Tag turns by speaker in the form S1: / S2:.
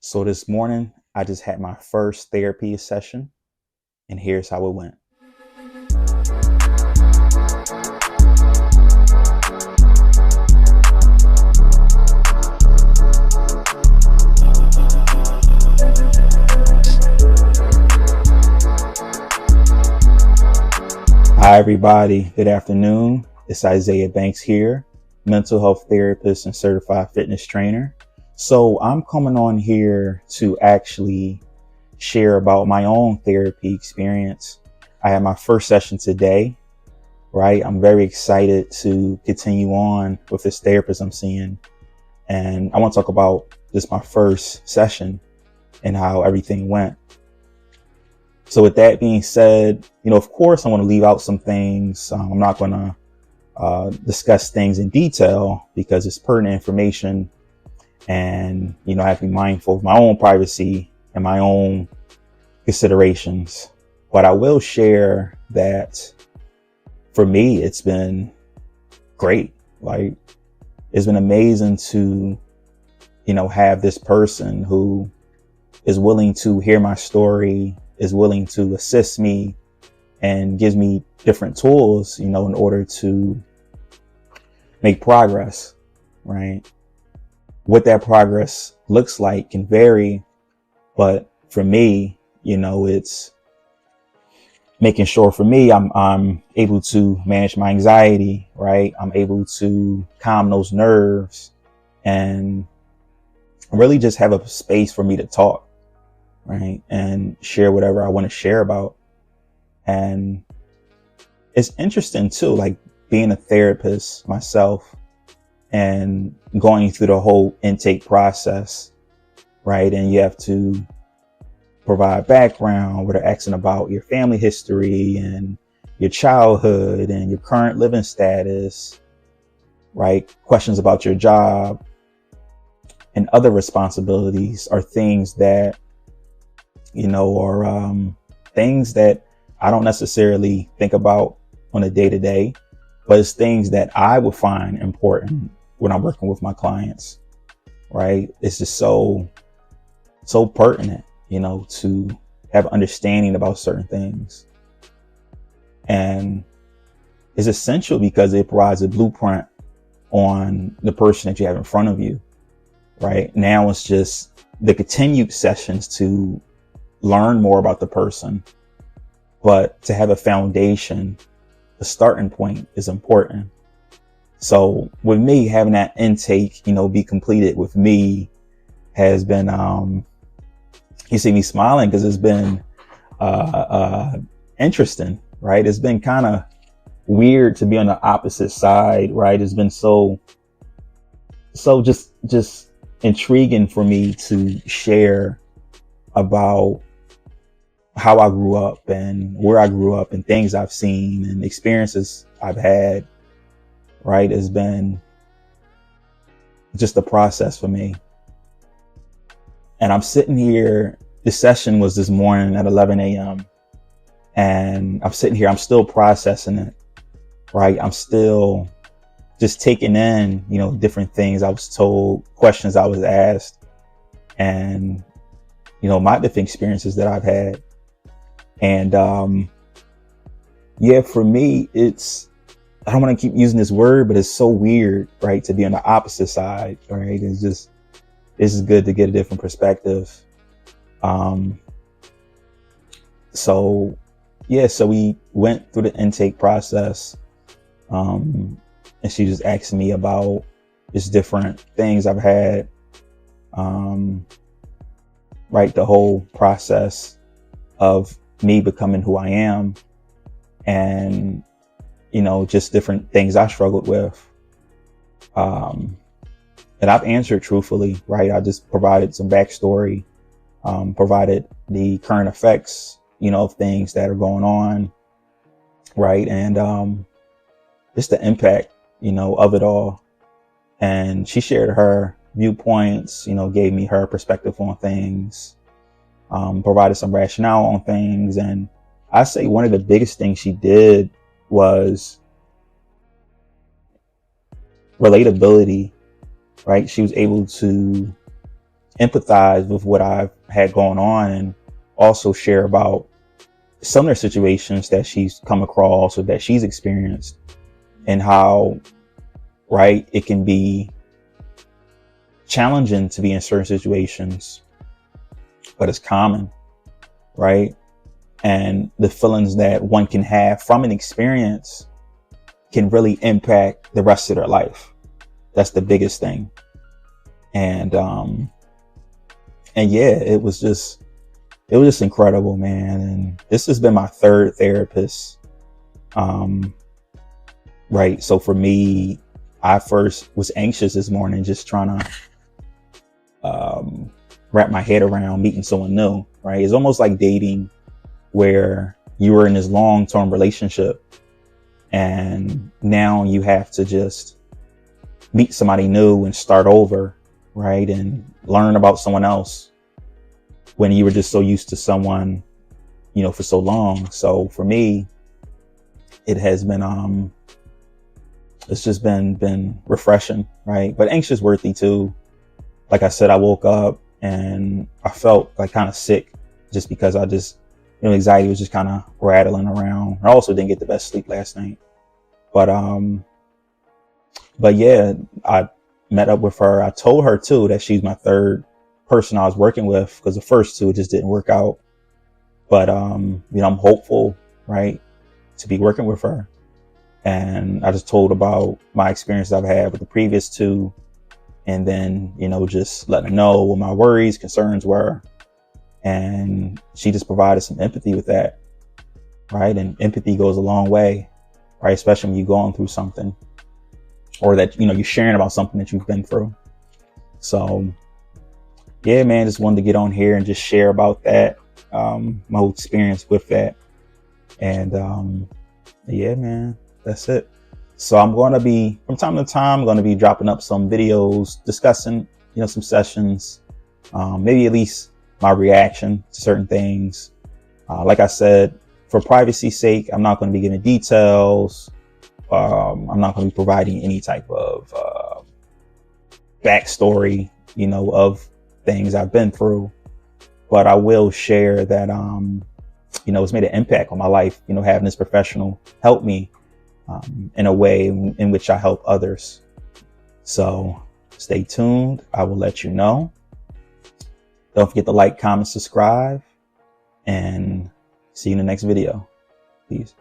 S1: So this morning, I just had my first therapy session, and here's how it went. Hi, everybody. Good afternoon. It's Isaiah Banks here, mental health therapist and certified fitness trainer. So I'm coming on here to actually share about my own therapy experience. I had my first session today, right? I'm very excited to continue on with this therapist I'm seeing. And I want to talk about just my first session and how everything went. So with that being said, of course, I want to leave out some things. I'm not going to discuss things in detail because it's pertinent information. And, I have to be mindful of my own privacy and my own considerations. But I will share that for me, it's been great. Like, it's been amazing to, have this person who is willing to hear my story, is willing to assist me and gives me different tools, in order to make progress, right? What that progress looks like can vary, but for me, it's making sure for me, I'm able to manage my anxiety, right? I'm able to calm those nerves and really just have a space for me to talk, right? And share whatever I want to share about. And it's interesting too, like being a therapist myself and going through the whole intake process, right? And you have to provide background where they're asking about your family history and your childhood and your current living status, right? Questions about your job and other responsibilities are things that, are things that I don't necessarily think about on a day-to-day, but it's things that I would find important when I'm working with my clients, right? It's just so pertinent, to have understanding about certain things. And it's essential because it provides a blueprint on the person that you have in front of you, right? Now it's just the continued sessions to learn more about the person, but to have a foundation, a starting point is important. So with me, having that intake, be completed with me has been, you see me smiling because it's been, interesting, right? It's been kind of weird to be on the opposite side, right? It's been so just intriguing for me to share about how I grew up and where I grew up and things I've seen and experiences I've had, right? It's been just a process for me. And I'm sitting here, the session was this morning at 11 a.m. And I'm sitting here, I'm still processing it, right? I'm still just taking in, different things I was told, questions I was asked, and, my different experiences that I've had. And, for me, I don't want to keep using this word, but it's so weird, right? To be on the opposite side, right? This is good to get a different perspective. So we went through the intake process, and she just asked me about just different things I've had, right? The whole process of me becoming who I am and, just different things I struggled with. And I've answered truthfully, right? I just provided some backstory, provided the current effects, of things that are going on, right? And just the impact, of it all. And she shared her viewpoints, gave me her perspective on things, provided some rationale on things. And I say one of the biggest things she did was relatability, right? She was able to empathize with what I've had going on, and also share about similar situations that she's come across or that she's experienced, and how, right, it can be challenging to be in certain situations, but it's common, right? And the feelings that one can have from an experience can really impact the rest of their life. That's the biggest thing. And yeah, it was just incredible, man. And this has been my third therapist. Right. So for me, I first was anxious this morning, just trying to wrap my head around meeting someone new, right? It's almost like dating, where you were in this long-term relationship and now you have to just meet somebody new and start over, right? And learn about someone else when you were just so used to someone, you know, for so long. So for me, it has been, it's just been refreshing, right? But anxious worthy too. Like I said, I woke up and I felt like kind of sick, just because I just, you know, anxiety was just kind of rattling around. I also didn't get the best sleep last night, but yeah, I met up with her. I told her too that she's my third person I was working with, because the first two just didn't work out. But you know, I'm hopeful, right, to be working with her. And I just told about my experience I've had with the previous two, and then, you know, just letting her know what my worries, concerns were. And she just provided some empathy with that, right? And empathy goes a long way, right? Especially when you're going through something, or that, you know, you're sharing about something that you've been through. So yeah, man, just wanted to get on here and just share about that, my whole experience with that. And yeah, man, that's it. So I'm going to be, from time to time, I'm going to be dropping up some videos discussing, you know, some sessions, maybe at least my reaction to certain things. Like I said, for privacy's sake, I'm not going to be giving details. I'm not going to be providing any type of backstory, you know, of things I've been through. But I will share that, you know, it's made an impact on my life, you know, having this professional help me in a way in which I help others. So stay tuned. I will let you know. Don't forget to like, comment, subscribe, and see you in the next video. Peace.